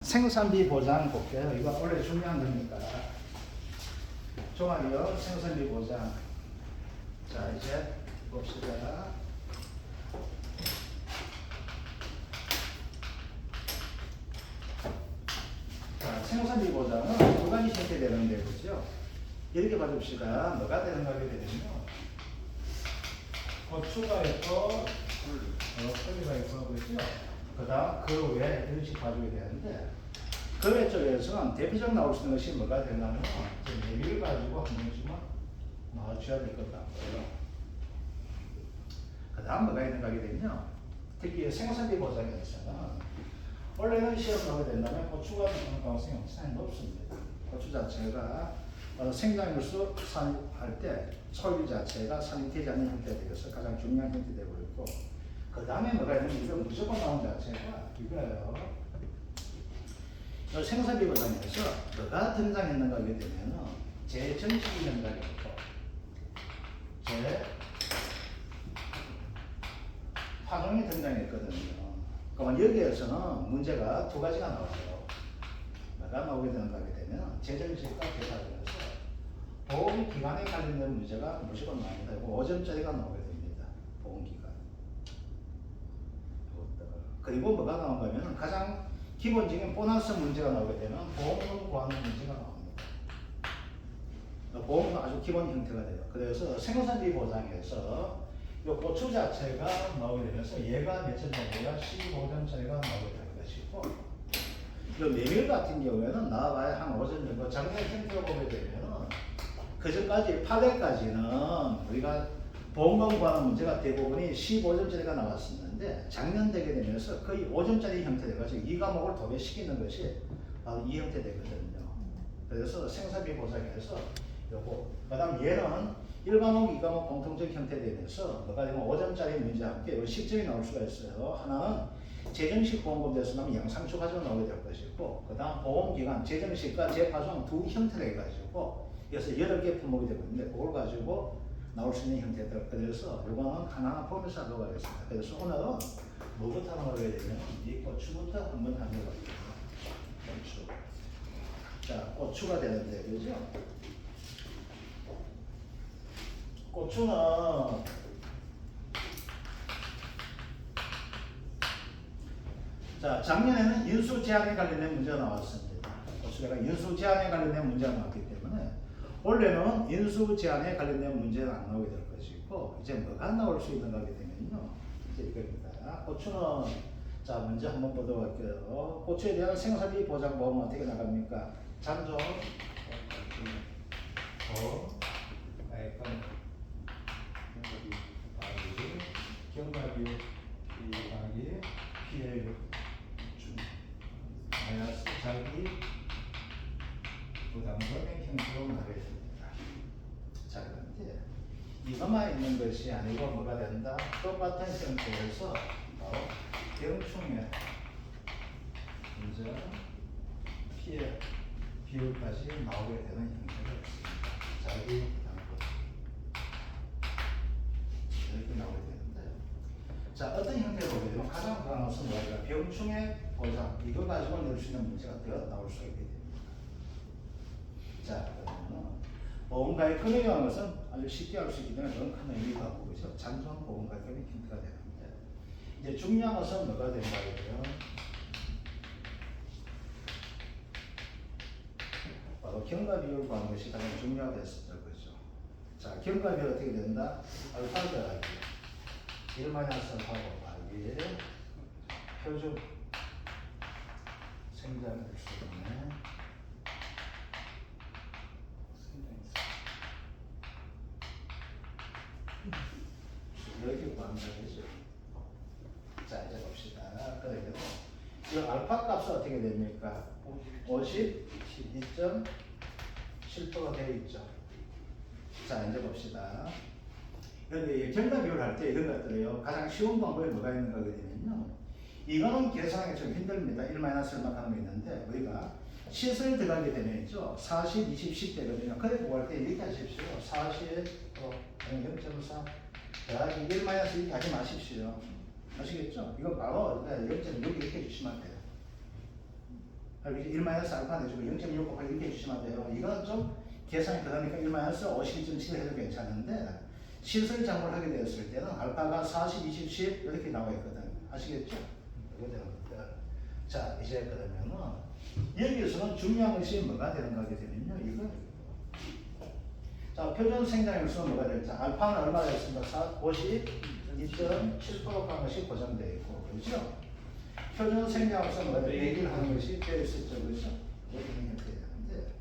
생산비 보장 볼게요. 이거 원래 중요한 거니까. 종합이요. 생산비 보장. 자, 이제 봅시다. 자, 생산비 보장은 두 가지 형태 되는데, 그죠? 이렇게 봐줍시다. 뭐가 되는가 하게 되면요. 고추가 있고, 소리가 있고, 그죠? 그 다음, 그 외에 이런 식으로 봐주게 되는데, 그 외 쪽에서는 대표적 나올 수 있는 것이 뭐가 되냐면, 얘기를 가지고 한 번씩만 나와줘야 될 것 같고요. 그 다음 뭐가 있는가 하게 되면요. 특히 생산비 보장에서는, 원래는 시험 나오게 된다면 고추가 나오는 가능성이 엄청나게 높습니다. 고추 자체가 생장일수 산입할 때 소유 자체가 산입되지 않는 형태가 되어서 가장 중요한 형태 되고 있고, 그 다음에 뭐가 있냐면 이거 무조건 나온 자체가 이거예요. 생산비 보장에서 뭐가 등장했는가 하게 되면은 재정식이 등장했고, 재파동이 등장했거든요. 그러면 여기에서는 문제가 두 가지가 나와요. 뭐가 나오게 되는가 하게 되면 재정식과 재파동에서 보험기간에 관련된 문제가 무조건 나옵니다. 5점짜리가 나오게 됩니다. 보험기간. 그리고 뭐가 나온가 하면 가장 기본적인 보너스 문제가 나오게 되면 보험금 구하는 문제가 나옵니다. 보험은 아주 기본 형태가 돼요. 그래서 생산비 보장에서 이 고추 자체가 나오게 되면서 얘가 몇 점짜리가 15점짜리가 나오게 되는 것이고, 이 메밀 같은 경우에는 나와봐야 한 5점 정도 작년 형태로 보게 되면은 그 전까지 8회까지는 우리가 보험금 구하는 문제가 대부분이 15점짜리가 나왔었는데 작년 되게 되면서 거의 5점짜리 형태 돼가지고 이 과목을 도배시키는 것이 바로 이 형태 되거든요. 그래서 생산비 보장에서 요거, 그 다음 얘는 1과목, 2과목 공통적 형태 되면서 뭐가 되면 5점짜리 문제와 함께 10점이 나올 수가 있어요. 하나는 재정식 보험금 대수하면 양상추 가지고 나오게 될 것이고, 그 다음 보험기간, 재정식과 재파종 두 형태가 해가지고 그래서 8개 품목이 되고 있는데 그걸 가지고 나올 수 있는 형태들. 그래서 이거는 하나하나 보면서 하도록 하겠습니다. 그래서 오늘은 뭐부터 하는 거게 되면 이 고추부터 한번 하는 거거든요. 고추. 자, 고추가 되는데, 그죠? 고추는 자, 작년에는 인수 제한에 관련된 문제가 나왔습니다. 고추가 인수 제한에 관련된 문제가 나왔기 때문에 원래는 인수 제한에 관련된 문제는 안 나오게 될 것이고, 이제 뭐가 나올 수 있는가 하게 되면요. 이제 이겁니다. 고추는 자, 먼저 한번 보도록 할게요. 고추에 대한 생산비 보장 보험은 어떻게 나갑니까? 잔존, 경과비, 피해 마이너스 자기 부담금의 형태로 나가있습니다. 자, 그런데 이것만 있는 것이 아니고 뭐가 된다? 똑같은 형태에서 바로 병충해 문제 피해 비율까지 나오게 되는 형태가 있습니다. 자기 부담금 이렇게 나오게 되는데, 자, 어떤 형태로 보게 되면 가장 가능성 뭐가 병충해 보장 이거 가지고 낼 수 있는 문제가 더 나올 수 있게 됩니다. 자, 그러면 보험가입 금액이라는 것은 아주 쉽게 알 수 있기 때문에 그런 큰 의미가 없고, 그죠? 잔존 보험가입 금액 힌트가 되는데, 이제 중요한 것은 뭐가 된다고요? 바로 경과 비율 구하는 것이 가장 중요하겠을 거죠. 자, 경과 비율 어떻게 된다? 알파 더하기 1 마이너스 알파 곱하기 표준 생장 일수분의 이렇게 구하는 거죠. 자, 이제 봅시다. 그래도 이 알파 값은 어떻게 됩니까? 52.7%가 되어 있죠. 자, 이제 봅시다. 그런데 경과 비율 할 때 이런 것들이요. 가장 쉬운 방법이 뭐가 있는가 하면요. 이거는 계산하기 좀 힘듭니다. 1-1만 하는 게 있는데 우리가 시설 들어가게 되면 있죠. 40, 20, 10 되거든요. 그래 구할 때 이렇게 하십시오. 40, 0.4 더하기 1 이렇게 하지 마십시오. 아시겠죠? 이거 바로 0.6 이렇게 해주시면 돼요. 1 마이너스 알파 내주고 0.6 곱하기 이렇게 해주시면 돼요. 이건 좀 계산이 그러니까 1 마이너스 52.7 해도 괜찮은데 실설 작업을 하게 되었을 때는 알파가 40, 20, 10 이렇게 나와 있거든. 아시겠죠? 이거 되는 것들. 자, 이제 그러면은 여기서는 중요한 것이 뭐가 되는가 하게 되면요. 이거. 자, 표준 생장일수는 뭐가 될지. 알파는 얼마 됐습니까? 52.7%한 것이 고정되어 있고, 그렇죠? 표준 생장일수는 뭐가 될지. 얘기를 하는 것이 되어 있었죠, 그렇죠? 이렇게 되는데,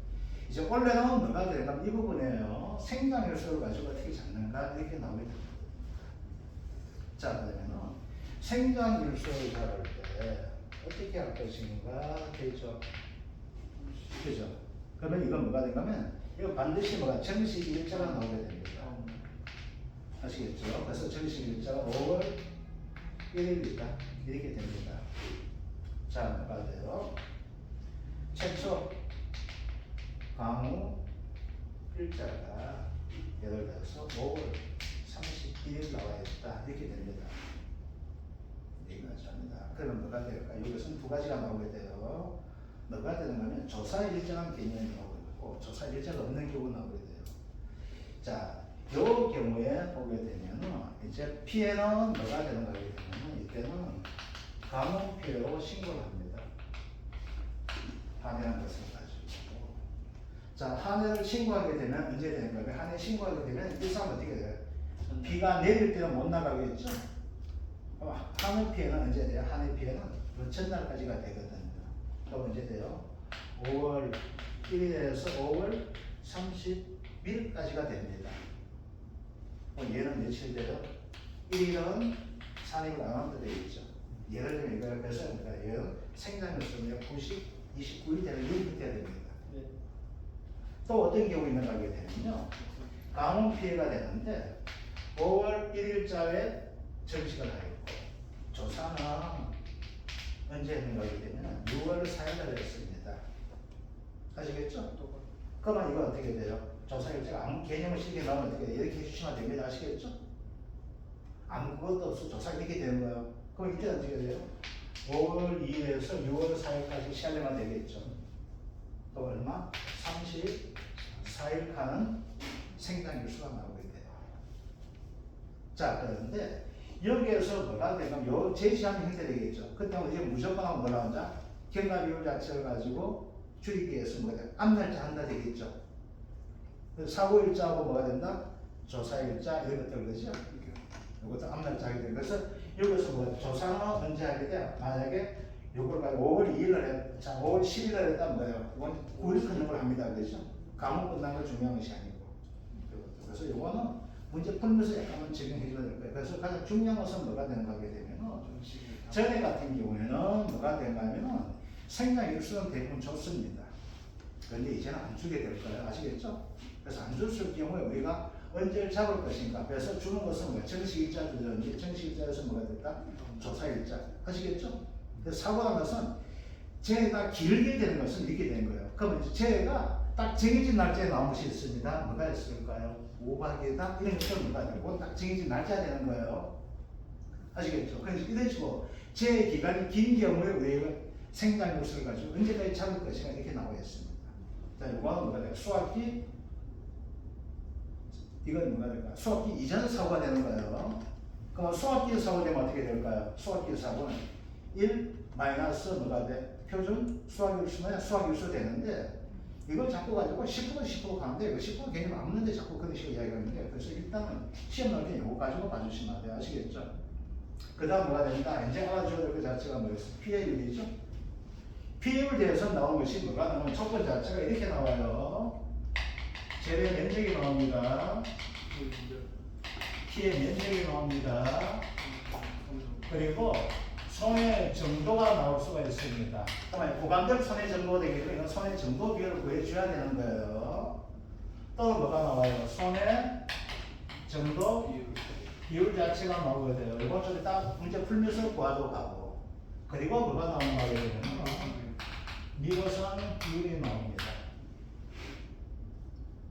이제 원래는 뭐가 되는가? 이 부분에요. 생장일수를 가지고 어떻게 잡는가? 이렇게 나옵니다. 자, 그러면은 생장일수를 잡을 때 어떻게 할 것인가 되죠. 그죠? 그러면 이건 뭐가 된가면 이거 반드시 뭐가 정식 일자가 나오게 됩니다. 아시겠죠? 그래서 정식 일자가 5월 1일이다. 이렇게 됩니다. 자, 뭐가 돼요? 최초 강우 일자가 예를 들어서 5월 31일 나와 있다. 이렇게 됩니다. 합니다. 그러면 뭐가 될까요? 이것은 두 가지가 나오게 돼요. 뭐가 되는가 하면 조사의 일정한 개념이 나오게 되고 조사의 일자가 없는 경우 나오게 돼요. 자, 이 경우에 보게 되면은 이제 피해는 뭐가 되는가 하게 되면은 이때는 감원 피해로 신고를 합니다. 한해라는 것을 가지고. 자, 한해를 신고하게 되면 언제 되는가 하면 한해 신고하게 되면 이 사람 어떻게 돼요? 비가 내릴 때는 못 나가겠죠? 한해 피해는 언제 돼요? 한해 피해는 그 전날까지가 되거든요. 그럼 언제 돼요? 5월 1일에서 5월 30일까지가 됩니다. 얘는 며칠 돼요? 1일은 산입을 안 한다 되어 있죠. 예를 들면 이거 그래서 얘는 생장일수는 29일 되는 이렇게 돼야 됩니다. 네. 또 어떤 경우 있는가 하게 되면요. 강원 피해가 되는데 5월 1일자에 정식을 하였고 조사는 언제 했는가 하게 되면 6월 4일날 했습니다. 아시겠죠? 그러면 이거 어떻게 돼요? 조사일자가 아무 개념을 실게 나오면 어떻게 돼요? 이렇게 해주시면 됩니다. 아시겠죠? 아무것도 없어 조사 이렇게 되는 거예요. 그럼 이때 어떻게 돼요? 5월 2일에서 6월 4일까지 시간만 되겠죠. 또 얼마? 34일 생장일수가 나오게 돼요. 자, 그런데 여기에서 뭐가 되냐면 요 제시하는 형태 되겠죠. 그때 이제 무조건 하면 뭐라 하자? 경과비율 자체를 가지고 줄이기 위해서 뭐가 돼? 앞날짜 한다 되겠죠. 그래서 사고일자하고 뭐가 된다? 조사일자 이런 것들 그러죠. 이것도 앞날짜 하게 돼요. 그래서 여기서 뭐 조사는 언제 하게 돼요? 만약에 요걸 가지고 5월 2일날 했, 자 5월 10일날 했다면 뭐예요? 이건 9일 끊는 걸 합니다. 그렇죠? 과목 끝난 걸 중요한 것이 아니고. 그래서 요거는 문제 풀면서 약간은 적용해줘야 될 거예요. 그래서 가장 중요한 것은 뭐가 되는가 하게 되면은 전에 같은 경우에는 뭐가 되는가 하면은 생장일수는 대부분 좋습니다. 그런데 이제는 안 주게 될 거예요. 아시겠죠? 그래서 안 줬을 경우에 우리가 언제 잡을 것인가. 그래서 주는 것은 뭐 정식일자 주든지 정식일자에서 뭐가 될까? 조사일자. 아시겠죠? 그래서 사고 난 것은 재해가 길게 되는 것은 이렇게 되는 거예요. 그러면 이제 재해가 딱 정해진 날짜에 나온 것이 있습니다. 뭐가 있을까요? 5박이다? 이런 것들 뭐가 되고 딱 정해진 날짜가 되는 거예요. 아시겠죠? 그래서 이런 식으로 재해 기간이 긴 경우에 우리가 생장일수를 가지고 언제까지 잡을 것인가 이렇게 나와 있습니다. 자, 이거는 뭐가 될까? 수학기 이건 뭐가 될까? 수학기 이전 사고가 되는 거예요. 그럼 수학기 사고 되면 어떻게 될까요? 수학기 사고는 1 마이너스 뭐가 돼? 표준 수학일수면 수학일수 되는데 이걸 자꾸 가지고 10% 가는데 그 10% 개념 없는데 자꾸 그런 식으로 이야기하는데 그래서 일단은 시험 나올 때 이거 가지고 봐주시면 돼요. 아시겠죠? 그 다음 뭐가 된다? 이제 알아줘야 될 그 자체가 뭐였어? 피해율이죠? 피해율에 대해서 나온 것이 뭐가 나오면 첫 번째 자체가 이렇게 나와요. 재배 면적이 나옵니다. 피해 면적이 나옵니다. 그리고 손해 정도가 나올 수가 있습니다. 그러면 구간별 손해 정도가 되기 때문에 이건 손해 정도 비율을 구해줘야 되는 거예요. 또 뭐가 나와요? 손해 정도 비율 자체가 나오게 돼요. 이번 주에 딱 문제 풀면서 구하도록 하고. 그리고 뭐가 나오는가 하면 미거선 비율이 나옵니다.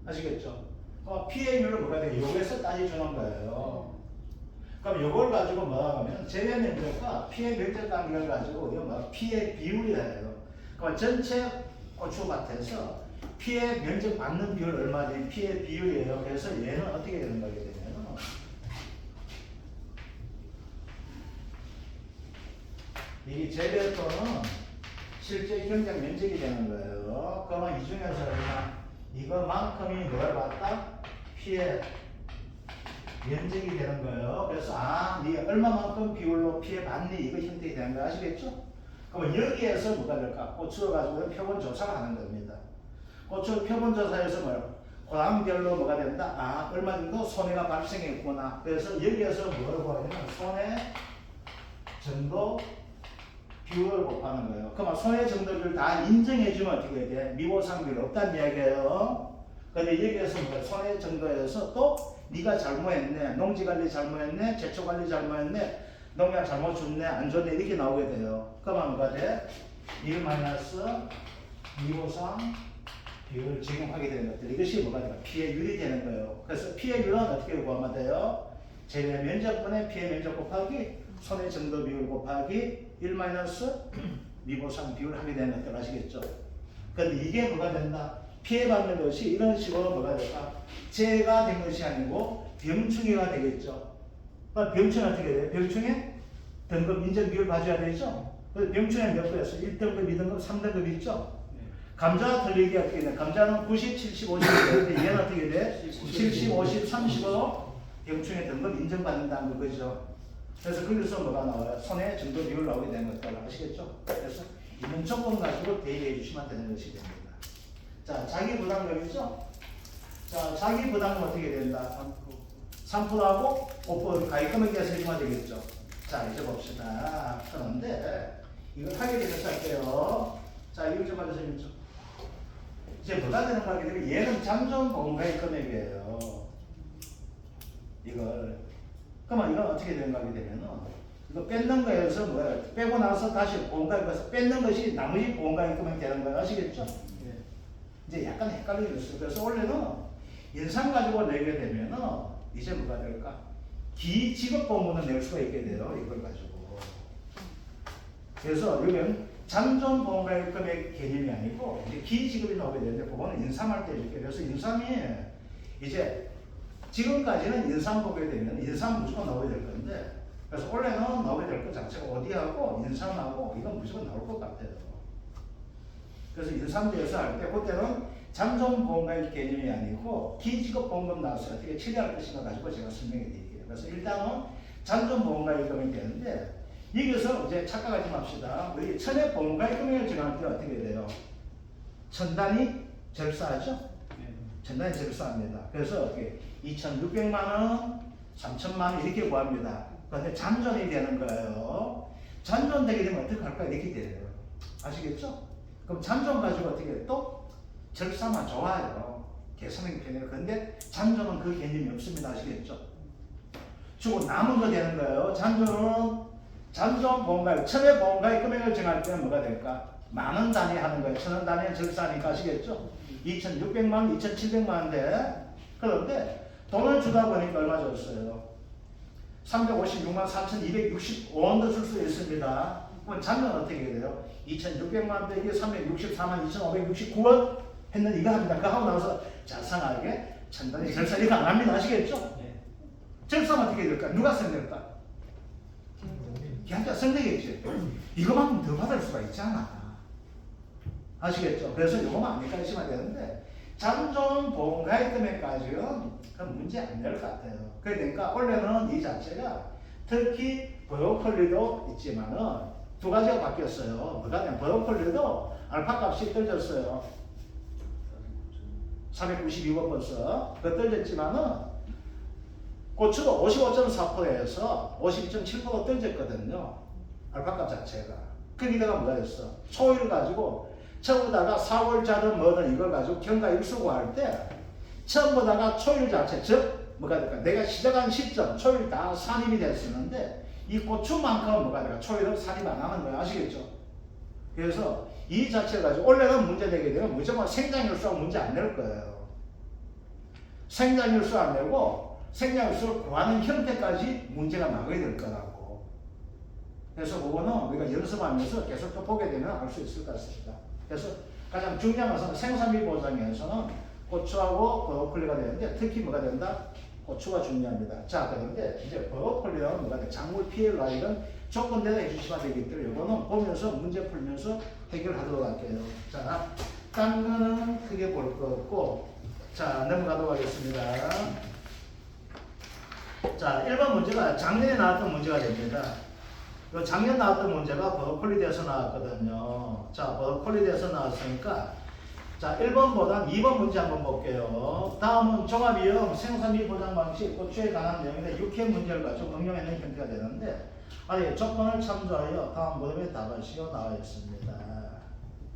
아시겠죠? 피해율을 뭐가 돼요? 여기에서 따져주는 거예요. 그럼 이걸 가지고 뭐라 하면 재해 면적과 피해 면적 관계를 가지고 이거 뭐 피해 비율이라 해요. 그럼 전체 고추밭에서 피해 면적 받는 비율 얼마지? 피해 비율이에요. 그래서 얘는 어떻게 되는 거게 되면 이 재배 또는 실제 경작 면적이 되는 거예요. 그러면 이 중에서 이거만큼이 뭘 받다? 피해 면적이 되는 거예요. 그래서 네 얼마만큼 비율로 피해 받니? 이거 힌트가 되는 거 아시겠죠? 그럼 여기에서 뭐가 될까? 고추를 가지고 표본 조사를 하는 겁니다. 고추 표본 조사에서 뭐요? 고당별로 뭐가 된다? 얼마 정도 손해가 발생했구나. 그래서 여기에서 뭐라고 하냐면 손해 정도 비율을 곱하는 거예요. 그러면 손해 정도를 다 인정해주면 어떻게 돼? 미보상비율 없다는 이야기예요. 근데 여기에서 뭐 손해 정도에서 또 네가 잘못했네, 농지관리 잘못했네, 제초관리 잘못했네, 농약 잘못 줬네, 안 줬네 이렇게 나오게 돼요. 그러면 뭐가 돼? 1 마이너스 미보상 비율을 적용하게 되는 것들, 이것이 뭐가 돼요? 피해율이 되는 거예요. 그래서 피해율은 어떻게 구하면 돼요? 재배 면적분의 피해 면적 곱하기 손해 정도 비율 곱하기 1 마이너스 미보상 비율 하게 되는 것들 아시겠죠? 근데 이게 뭐가 된다? 피해받는 것이 이런 식으로 뭐가 될까? 재해가 된 것이 아니고 병충해가 되겠죠. 병충해 어떻게 돼요? 병충해 등급 인정 비율 봐줘야 되죠? 그래서 병충해 몇 개였어? 1등급, 2등급, 3등급 있죠? 감자 털리기 어떻게 돼? 감자는 90, 70, 50이 되는데 얘는 어떻게 돼? 70, 50, 30으로 병충해 등급 인정받는다는 거죠. 그래서 거기서 뭐가 나와요? 손해 정도 비율 나오게 되는 것들 아시겠죠? 그래서 이런 조건 가지고 대입해 주시면 되는 것이 됩니다. 자, 자기 부담금이죠? 자, 자기 부담금 어떻게 된다? 3%하고 5% 가입금액 계산해주면 되겠죠? 자, 이제 봅시다. 그런데 이걸 하게 되면서 할게요. 자, 이걸 좀 봐주세요. 이제 뭐가 되는 거게 되면 얘는 잠정 보험가입 금액이에요. 이걸. 그러면 이건 어떻게 되는가 하게 되면은 이거 뺏는 거에서 뭐야? 빼고 나서 다시 보험가입해서 뺏는 것이 나머지 보험가입 금액이 되는 거예요. 아시겠죠? 이제 약간 헷갈리겠어요. 그래서 원래는 인상 가지고 내게 되면은 이제 뭐가 될까? 기지급보험은 낼 수가 있게 돼요. 이걸 가지고. 그래서 여기는 잠존보험가입 금액 개념이 아니고 이제 기지급이 나오게 되는데 그거는 인삼할 때 이렇게. 그래서 인삼이 이제 지금까지는 인삼 보게 되면 인삼 무조건 나오게 될 건데, 그래서 원래는 나오게 될 것 자체가 어디하고 인삼하고 이건 무조건 나올 것 같아요. 그래서 인삼대에서 할 때 그때는 잠정보험가입 개념이 아니고 기지급보험금 나와서 어떻게 처리할 것인가 가지고 제가 설명해 드릴게요. 그래서 일단은 잠정보험가입 금액이 되는데 여기서 이제 착각하지 맙시다. 우리 천의 보험가입 금액을 정할 때 어떻게 돼요? 천단위 절사하죠? 천단위 절사합니다. 그래서 어떻게 2,600만 원, 3,000만 원 이렇게 구합니다. 그런데 잔존이 되는 거예요. 잔존되게 되면 어떻게 할까? 이렇게 돼요. 아시겠죠? 그럼 잔존 가지고 어떻게 또 절사만 좋아요. 계산하기 편해요. 근데 잔존은 그 개념이 없습니다. 아시겠죠? 주고 남은 거 되는 거예요. 잔존은 잔존 보험가입, 천의 보험가입 금액을 정할 때는 뭐가 될까? 만원 단위 하는 거예요. 천원 단위의 절사니까 아시겠죠? 2,600만 원, 2,700만 원인데 그런데 돈을 주다 보니까 얼마 줬어요? 356만 4,265원도 줄 수 있습니다. 그럼 잔존은 어떻게 돼요? 2,600만 원 빼기 364만 2,569원 했는데 이거 합니다. 그거 하고 나서 자상하게 천단위 절사 이거 안 합니다. 아시겠죠? 절사는 어떻게 될까? 누가 생길까? 걔한테 생기겠지. 이거만큼 더 받을 수가 있잖아. 아시겠죠? 그래서 이거만 안 헷갈리시면 되는데 잠존 보험가입 금액까지는 그건 문제 안 될 것 같아요. 그러니까 원래는 이 자체가 특히 브로콜리도 있지만은 두 가지가 바뀌었어요. 뭐가 되면 브로콜리도 알파 값이 떨어졌어요. 492원 벌써. 그거 떨어졌지만은 고추도 55.4%에서 52.7% 떨어졌거든요. 알파값 자체가. 거기다가 뭐가 됐어? 초일 가지고 처음보다가 4월자든 뭐든 이걸 가지고 경과일 수고할 때 처음보다가 초일 자체, 즉 뭐가 될까? 내가 시작한 시점, 초일 다 산입이 됐었는데 이 고추만큼은 뭐가 될까? 초일은 산입 안 하는 거예요. 아시겠죠? 그래서 이 자체 가지고 원래는 문제 되게 되면 무조건 생장일수가 문제 안 낼 거예요. 생장일수 안 내고 생장일수를 구하는 형태까지 문제가 나오게 될 거라고. 그래서 그거는 우리가 연습하면서 계속 또 보게 되면 알 수 있을 것 같습니다. 그래서 가장 중요한 것은 생산비 보장에서는 고추하고 브로콜리가 되는데 특히 뭐가 된다? 고추가 중요합니다. 자, 그런데 이제 브로콜리는 뭐가 돼? 작물 피해가 이런 조건대로 해주시면 되기 때문에 이거는 보면서 문제 풀면서 해결하도록 할게요. 자, 딴 거는 크게 볼 거 없고, 자, 넘어가도록 하겠습니다. 자, 1번 문제가 작년에 나왔던 문제가 됩니다. 요 작년 나왔던 문제가 브로콜리 대에서 나왔거든요. 자, 브로콜리 대에서 나왔으니까 자, 1번보다 2번 문제 한번 볼게요. 다음은 종합이형 생산비 보장 방식 고추에 관한 내용인데 6회 문제를 가지고 응용해낸 형태가 되는데 아래 조건을 참조하여 다음 무덤에 답을 씌워 나와 있습니다.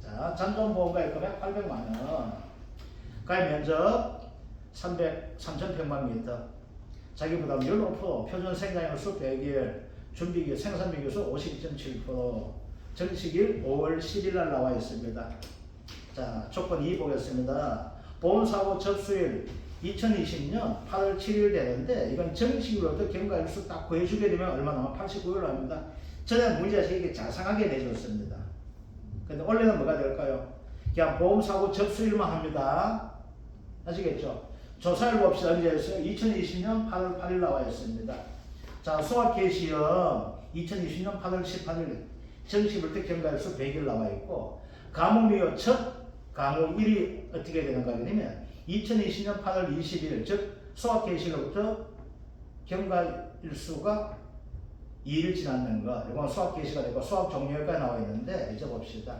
자, 잔존보험가액 금액 800만 원, 가입 면적 3,000평방미터, 자기부담률 5%, 표준 생산일 수 100일, 준비기 생산비교수 52.7%, 정식일 5월 10일 날 나와 있습니다. 자, 조건 2 보겠습니다. 보험사고 접수일 2020년 8월 7일 되는데 이건 정식으로부터 경과일수 딱 구해주게 되면 얼마 남아? 89일로 합니다. 전에 문제자식에게 자상하게 내줬습니다. 근데 원래는 뭐가 될까요? 그냥 보험사고 접수일만 합니다. 아시겠죠? 조사일 봅시다. 언제 했어요? 2020년 8월 8일 나와 있습니다. 자, 수학 개시형 2020년 8월 18일 정식으로부터 경과일수 100일 나와 있고 가뭄이요 첫 가뭄일이 어떻게 되는가 하면 2020년 8월 20일 즉 수학 개시로부터 경과일수가 2일 지났는 거 이건 수학 개시가 되고 수학 종료일까지 나와 있는데 이제 봅시다.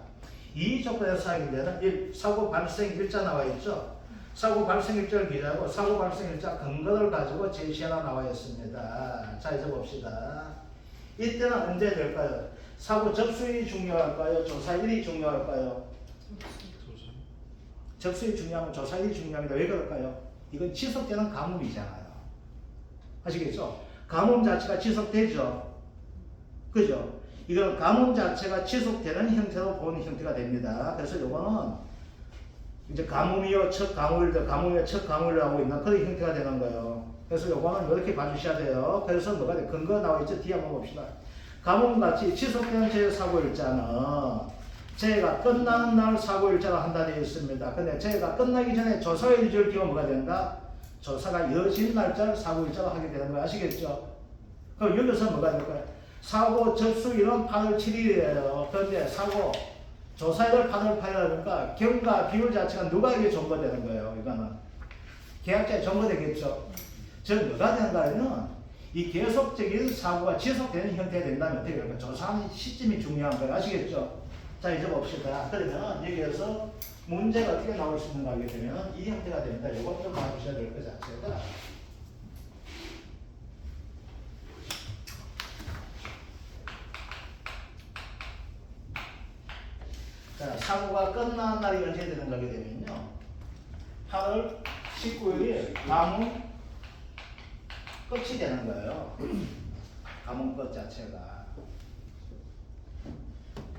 이 조건에서 사용이 되는 사고 발생 일자 나와 있죠. 사고 발생 일자를 기재하고 사고 발생 일자 근거를 가지고 제시하라 나와 있습니다. 자, 이제 봅시다. 이때는 언제 될까요? 사고 접수일이 중요할까요? 조사일이 중요할까요? 접수일이 중요하면 조사일이 중요합니다. 왜 그럴까요? 이건 지속되는 가뭄이잖아요. 아시겠죠? 가뭄 자체가 지속되죠. 그죠? 이건 가뭄 자체가 지속되는 형태로 보는 형태가 됩니다. 그래서 요거는 이제 가뭄이요 첫 가물일, 가뭄이요 첫 가물을 하고 있는 그런 형태가 되는 거예요. 그래서 요거는 이렇게 봐주셔야 돼요. 그래서 뭐가 돼? 근거 나와 있죠? 뒤에 한번 봅시다. 가뭄같이 지속되는 재해사고일자는 재해가 끝나는 날 사고일자로 한다 되어 있습니다. 근데 재해가 끝나기 전에 조사가 이루어질 경우 뭐가 된다? 조사가 이어진 날짜를 사고일자로 하게 되는 거 아시겠죠? 그럼 여기서 뭐가 될까요? 사고 접수일은 8월 7일이에요. 그런데 사고 조사일을 8월 8일이니까 경과 비율 자체가 누가에게 점거되는 거예요. 이거는 계약자에 점거되겠죠. 즉 뭐가 되는가 하면 이 계속적인 사고가 지속되는 형태가 된다면 어떻게 될까요? 조사하는 시점이 중요한 거예요. 아시겠죠? 자, 이제 봅시다. 그러면 여기에서 문제가 어떻게 나올 수 있는가 하게 되면 이 형태가 됩니다. 이것 좀 봐주셔야 될 것 자체가 자, 사고가 끝난 날이 언제 되는가 하게 되면요 8월 19일이 가뭄 끝이 되는 거예요. 가뭄 끝 자체가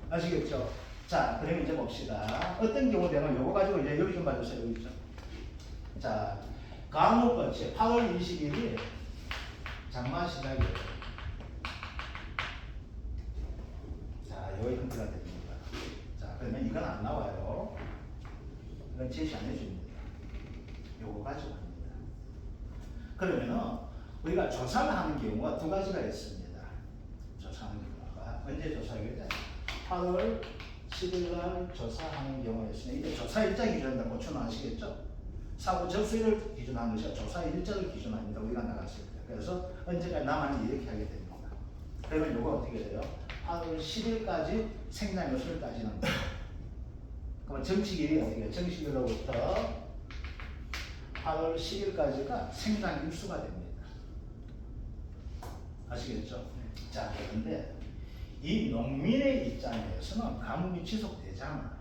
아시겠죠? 자, 그러면 이제 봅시다. 어떤 경우 되면 요거 가지고 이제 여기 좀 봐주세요. 여기 있죠. 자, 가뭄 끝이 8월 20일이 장마 시작이에요. 자, 여기 형태가 됩니다. 자, 그러면 이건 안 나와요. 이건 제시 안 해줍니다. 요거 가지고 합니다. 그러면은 우리가 조사를 하는 경우가 두 가지가 있습니다. 조사하는 경우가 언제 조사하게 8월 10일 날 조사하는 경우가 있으니 이제 조사 일자 기준한다 고추는 아시겠죠? 사고 접수일을 기준하는 것이 조사 일자를 기준합니다. 우리가 나갔을 때. 그래서 언제까지 남았는지 이렇게 하게 됩니다. 그러면 이거 어떻게 돼요? 8월 10일까지 생산일수를 따지는 거예요. 그럼 정식일이 어떻게 해요? 정식일로부터 8월 10일까지가 생산일수가 됩니다. 아시겠죠? 자, 그런데 이 농민의 입장에서는 가뭄이 지속되잖아.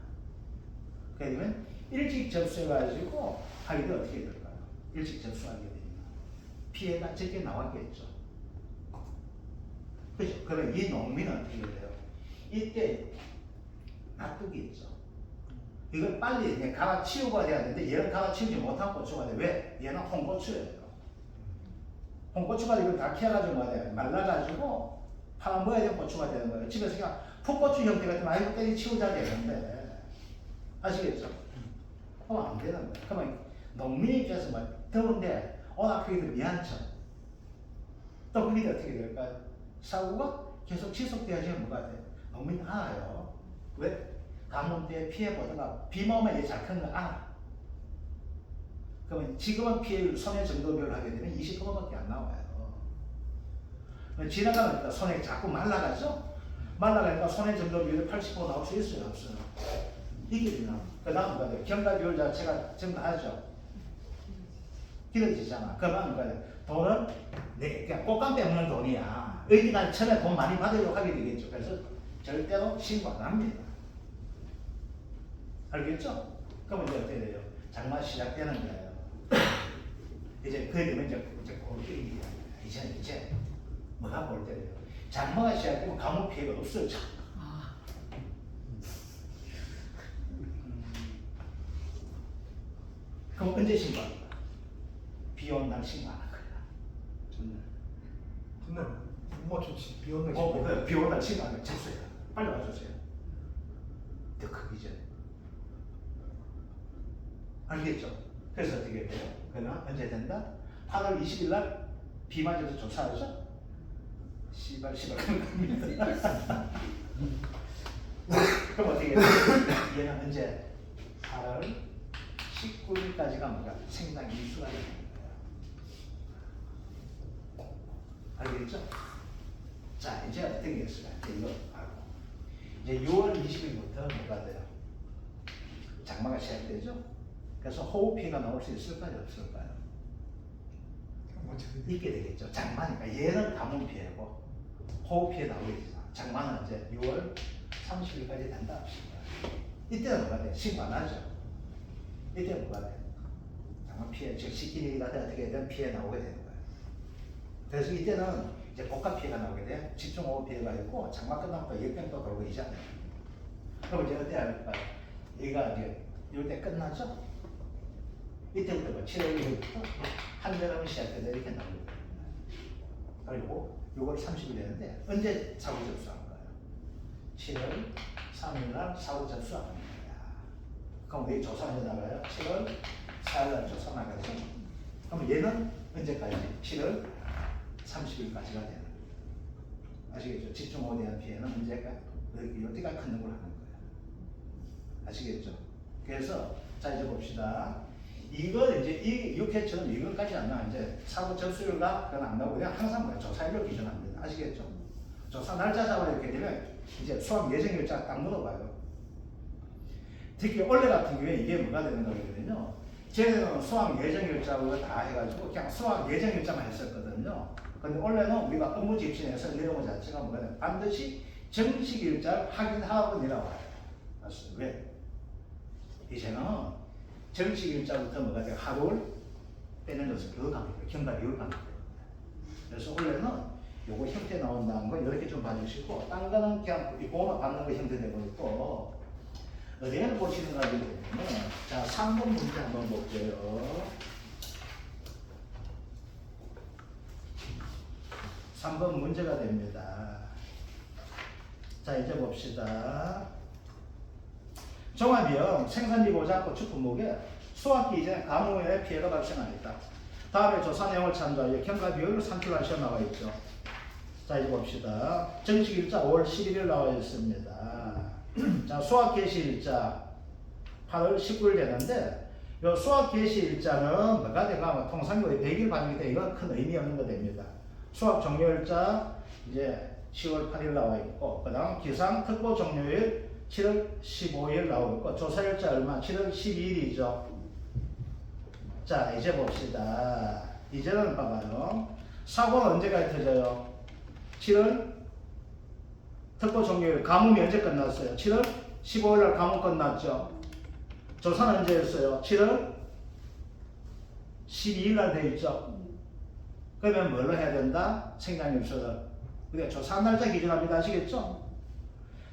그러면 일찍 접수해가지고 하게 되면 어떻게 될까요? 일찍 접수하게 되면 피해가 적게 나왔겠죠. 그죠? 그럼 이 농민은 어떻게 돼요? 이때 납득이 있죠. 이걸 빨리 갈아치우고 돼야 되는데 얘는 갈아치우지 못한 고추가 돼. 왜? 얘는 홍고추예요. 홍고추가 이걸 다 키워가지고 뭐야 돼? 말라가지고 팔아먹어야 되는 고추가 되는 거예요. 집에서 그냥 풋고추 형태가 되면 아이고 때리 치우자 되는데 아시겠죠? 그럼 안 되는 거야. 그러면 농민의 입장에서 뭐 더운데 오락가기들 미안쳐. 또 그게 어떻게 될까요? 사고가 계속 지속돼야지 뭐가 돼? 농민이 알아요. 왜? 가뭄 때 피해 보다가 비만 오면 얘 잘 크는 거 알아. 그러면 지금은 피해율 손해 정도별로 하게 되면 20%밖에 안 나와요. 지나가니까 손해 자꾸 말라가죠? 말라가니까 손해 정도별로 80% 나올 수 있어요? 없어요? 이게 되나? 그 다음 뭐가 돼요? 경과비율 자체가 증가하죠? 길어지잖아. 그러면 뭐가 돼요? 돈은 그냥 꽃감 빼먹는 돈이야. 어디가 처음에 돈 많이 받으려고 하게 되겠죠. 그래서 절대로 신고 안 합니다. 알겠죠? 그럼 이제 어떻게 돼요? 장마 시작되는 거예요. 이제 그게 되면 이제 골때리기. 이제 뭐가 골때려요? 장마가 시작되면 가뭄 피해가 없어져. 그럼 언제 신고합니까? 비 오는 날 신고하는 거야. 근데 못 맞췄지. 비 오는 날 비 오는 날 신고하는 거야. 잡수요. 빨리 와주세요. 더 크기 전에. 알겠죠? 그래서 어떻게 돼요? 그러면 언제 된다? 8월 20일 날 비 맞아서 조사하죠? 씨발 겁니다. 그럼 어떻게 돼요? 얘는 언제? 8월 19일까지가 뭐가 생장 일수가 되는 거예요. 알겠죠? 자, 이제 어떻게 됐을까? 이거 알고. 이제 6월 20일부터 뭐가 돼요? 장마가 시작되죠? 그래서 호우 피해가 나올 수 있을까요? 없을까요? 있게 되겠죠. 장마니까 얘는 가뭄 피해고 호우 피해 나오겠죠. 장마는 이제 6월 30일까지 된다 합시다. 이때는 뭐가 돼? 신고 안 하죠. 이때는 뭐가 돼? 장마 피해, 즉 시기니까 어떻게 되든 피해 나오게 되는 거예요. 그래서 이때는 이제 복합 피해가 나오게 돼. 집중호우 피해가 있고 장마 끝나면 또 역병도 돌고 있잖아요. 그럼 이제 어떻게 할까요? 얘가 이제 이때 끝나죠? 이때부터 뭐 7월 1일부터 한여름 시작되다 이렇게 나옵니다. 그리고 6월 30일 되는데 언제 사고 접수한 거예요? 7월 3일 날 사고 접수한 거야. 그럼 왜 조사 언제 나가요? 7월 4일 날 조사 나가죠. 그럼 얘는 언제까지? 7월 30일까지가 되는 거예요. 아시겠죠? 집중호우에 대한 피해는 언제까? 여기가 큰 걸 하는 거예요. 아시겠죠? 그래서 자 이제 봅시다. 이걸 이제 이 6회처럼 이것까지 안 나와. 이제 사고 접수율과 그건 안 나오고 그냥 항상 뭐야? 조사일로 기준합니다. 아시겠죠? 조사 날짜 잡아 이렇게 되면 이제 수학 예정일자 딱 물어봐요. 특히 원래 같은 경우에 이게 뭐가 되는 거거든요. 쟤는 수학 예정일자로 다 해가지고 그냥 수학 예정일자만 했었거든요. 근데 원래는 우리가 업무 집신에서 내려온 자체가 뭐가 되냐? 반드시 정식 일자를 확인하고 내려와요. 맞습니다. 왜? 이제는 정식 일자부터 뭐가 돼요? 하루를 빼는 것을 더 강조해요. 경과비율 강조해요. 그래서 원래는 요거 형태 나온다는 거 이렇게 좀 봐주시고, 딴 거는 그냥 보호만 받는 거 형태 되고 있고, 어디를 보시는가 보면, 자, 3번 문제 한번 볼게요. 3번 문제가 됩니다. 자, 이제 봅시다. 종합이요. 생산비 보장 고축 분목에 수확기 이전에 가뭄에 피해가 발생하였다. 다음에 조사 내용을 참조하여 경과 비율을 산출할 시험 나와 있죠. 자, 이제 봅시다. 정식 일자 5월 11일 나와 있습니다. 자, 수확 개시 일자 8월 19일 되는데, 요 수확 개시 일자는 뭐가 되가 통상적으로 100일 반영이 돼. 이건 큰 의미 없는 거 됩니다. 수확 종료 일자 이제 10월 8일 나와 있고, 그 다음 기상 특보 종료일 7월 15일 나오고 있고, 조사일자 얼마? 7월 12일이죠. 자, 이제 봅시다. 이제는 봐봐요. 사고는 언제까지 터져요? 7월 특보 종료일. 가뭄이 언제 끝났어요? 7월 15일 날 가뭄 끝났죠. 조사는 언제 했어요? 7월 12일 날 돼 있죠. 그러면 뭘로 해야 된다? 생장일수를. 우리가 조사한 날짜 기준합니다. 아시겠죠?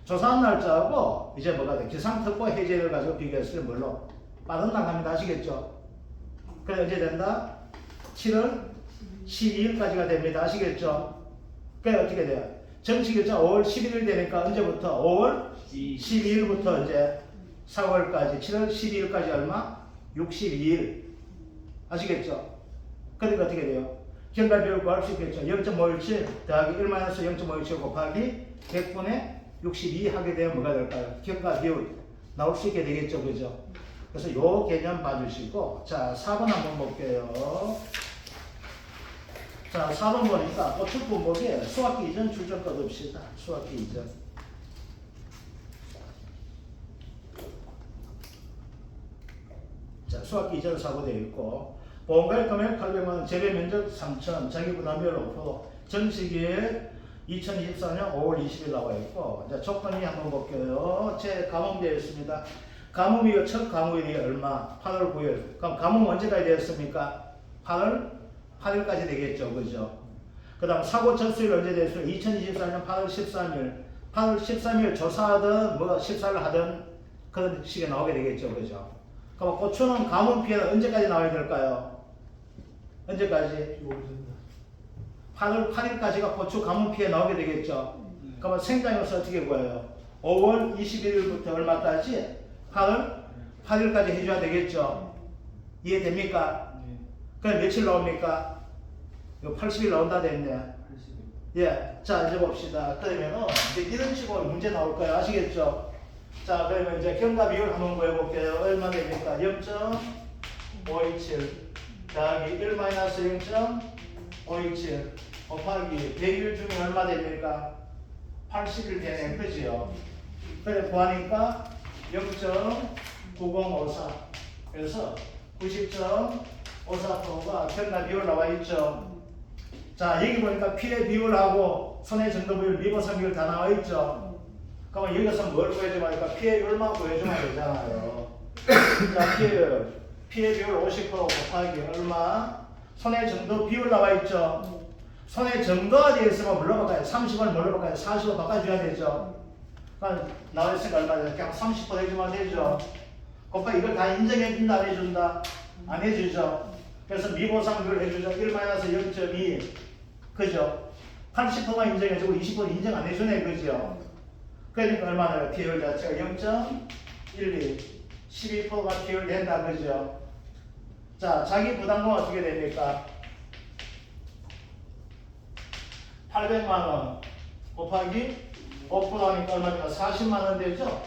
조사한 날짜하고 이제 뭐가 돼? 기상특보 해제를 가지고 비교했을 때 뭘로? 빠른 나갑니다. 아시겠죠? 그래 언제 된다? 7월 12일까지가 됩니다. 아시겠죠? 그래 어떻게 돼요? 정식 일자 5월 11일 되니까 언제부터? 5월 12일부터 이제 4월까지 7월 12일까지 얼마? 62일. 아시겠죠? 그러니까 어떻게 돼요? 경과 비율 구할 수 있겠죠? 0.517 더하기 1-0.517 곱하기 100분의 62 하게 되면 뭐가 될까요? 경과 비율 나올 수 있게 되겠죠, 그죠? 그래서 요 개념 봐주시고, 자 4번 한번 볼게요. 자 4번 보니까 보충 분목에 수학기 이전 출전 꺼둡시다. 수학기 이전. 자 수학기 이전 사고 되어 있고, 보험가액 금액 800만원, 재배 면적 3천, 자기부담비율 5%, 정시기에 2024년 5월 20일 나와 있고, 이제 조건이 한번 볼게요. 제 가뭄되어 있습니다. 가뭄이 첫 가뭄일이 얼마? 8월 9일. 그럼 가뭄 언제까지 되었습니까? 8월 8일까지 되겠죠, 그죠? 그 다음 사고 접수일 언제 됐어요? 2024년 8월 13일. 8월 13일 조사하든 뭐 14일 하든 그런 시기에 나오게 되겠죠, 그죠? 그럼 고추는 가뭄 피해는 언제까지 나와야 될까요? 언제까지? 8월 8일까지가 고추 가뭄 피해 나오게 되겠죠. 그러면 생장에서 어떻게 구해요? 5월 21일부터 얼마까지? 8월 8일까지 해줘야 되겠죠. 이해됩니까? 그럼 며칠 나옵니까? 이거 80일 나온다 됐네. 예. 자, 이제 봅시다. 그러면은 이제 이런 식으로 문제 나올 거예요. 아시겠죠? 자, 그러면 이제 경과 비율 한번 구해볼게요. 얼마 됩니까? 0.527 더하기 1-0.527 곱하기 100일 중에 얼마 됩니까? 80일 되네. 그지요? 그래 구하니까 0.9054 그래서 90.54%가 경과 비율 나와 있죠. 자 여기 보니까 피해 비율하고 손해 정도 비율, 미보상 비율 다 나와 있죠. 그러면 여기서 뭘 구해주면 하니까 피해율만 구해주면 되잖아요. 자 피해 비율 50% 곱하기 얼마? 손해 정도 비율 나와 있죠. 손해 정도가 되어 있으면 뭘로 바꿔요? 30을 뭘로 바꿔요? 40으로 바꿔줘야 되죠. 그러니까 나와 있으니까 얼마 되죠? 그냥 30% 해주면 되죠. 곱하기 이걸 다 인정해준다 안 해준다? 안 해주죠. 그래서 미보상 비율 해주죠. 1-0.2 그죠? 80%만 인정해주고 20% 인정 안 해주네 그죠? 그러니까 얼마나 피해율 자체가 0.12 12%가 피해율 된다 그죠? 자 자기 부담금은 어떻게 됩니까? 800만원 곱하기 5% 하니까 얼마입니까? 40만원 되죠?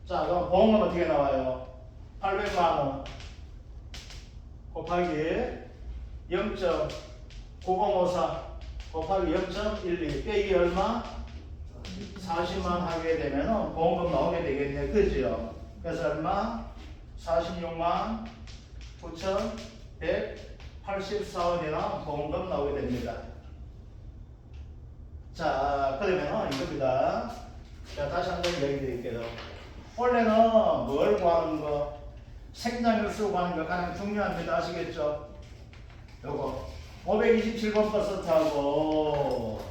자 그럼 보험은 어떻게 나와요? 800만원 곱하기 0.9054 곱하기 0.12 빼기 얼마? 40만 하게 되면 보험금 나오게 되겠네 그죠? 그래서 얼마? 46만 9,184원이나 보험금 나오게 됩니다. 자 그러면 이겁니다. 자 다시 한번 얘기 드릴게요. 원래는 뭘 구하는 거? 생장일수 구하는 거 가장 중요합니다. 아시겠죠? 요거 527번 버스트하고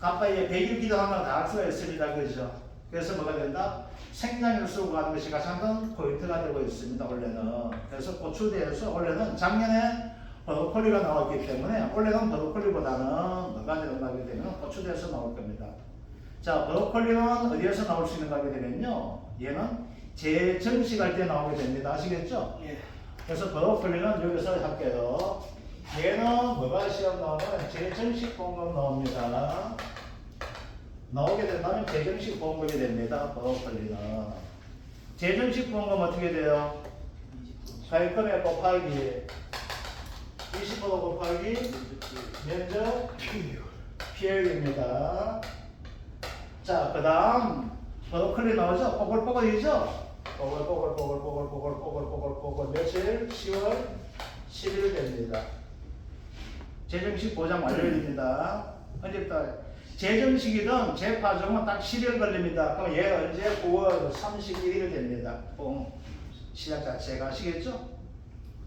가까이에 100일 기도하면 다 할 수가 있습니다. 그죠? 그래서 뭐가 된다? 생장일수 구하는 것이 가장 큰 포인트가 되고 있습니다. 원래는. 그래서 고추대에서 원래는 작년에 버더콜리가 나왔기 때문에 원래는 버더콜리보다는 뭐가 나오게 되면 고추대에서 나올 겁니다. 자, 버더콜리는 어디에서 나올 수 있는 가 하게 되면요. 얘는 재정식할 때 나오게 됩니다. 아시겠죠? 예. 그래서 버더콜리는 여기서 할게요. 얘는 뭐가 시험 나오면 재정식 보험금 나옵니다. 나오게 된다면 재정식 보험금이 됩니다. 버더콜리는. 재정식 보험금 어떻게 돼요? 가입금액 곱하기 20% 곱하기 면적 피해율입니다. 자, 그 다음 버더클리 나오죠? 뽀글뽀글이죠? 뽀글 며칠? 10월 10일 됩니다. 재정식 보장 완료일입니다. 언제부터? 재정식이든 재파종은 딱 10일 걸립니다. 그럼 얘 언제? 9월 31일 됩니다. 시작 자체가 아시겠죠?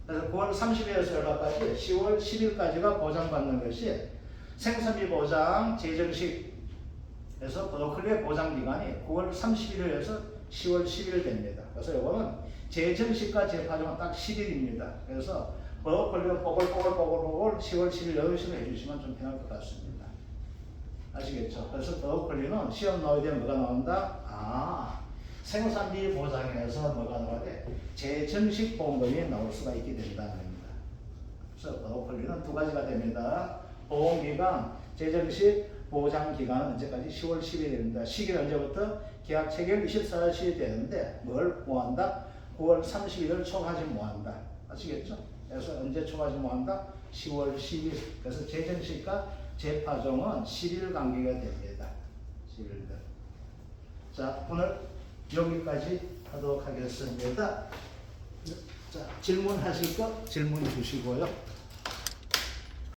그래서 9월 30일에서 얼마까지? 10월 10일까지가 보장받는 것이 생산비 보장 재정식에서 버더클리의 보장 기간이 9월 31일에서 10월 10일 됩니다. 그래서 이거는 재정식과 재파종은 딱 10일입니다. 그래서 버더클리는 뽀글뽀글 10월 10일 8시로 해주시면 좀 편할 것 같습니다. 아시겠죠? 그래서 버더클리는 시험 나오게 되면 뭐가 나온다? 아, 생산비 보장에서 뭐가 나와야 돼? 재정식 보험금이 나올 수가 있게 된다는 겁니다. 그래서 권리는 두 가지가 됩니다. 보험기간, 재정식 보장 기간은 언제까지? 10월 10일이 됩니다. 시기는 언제부터? 계약 체결 24일이 되는데 뭘 뭐한다? 9월 30일을 초과하지 못한다. 아시겠죠? 그래서 언제 초과하지 못한다? 10월 10일. 그래서 재정식과 재파종은 10일 간격이 됩니다. 10일. 자, 오늘 여기까지 하도록 하겠습니다. 자, 질문하실 거 질문 주시고요.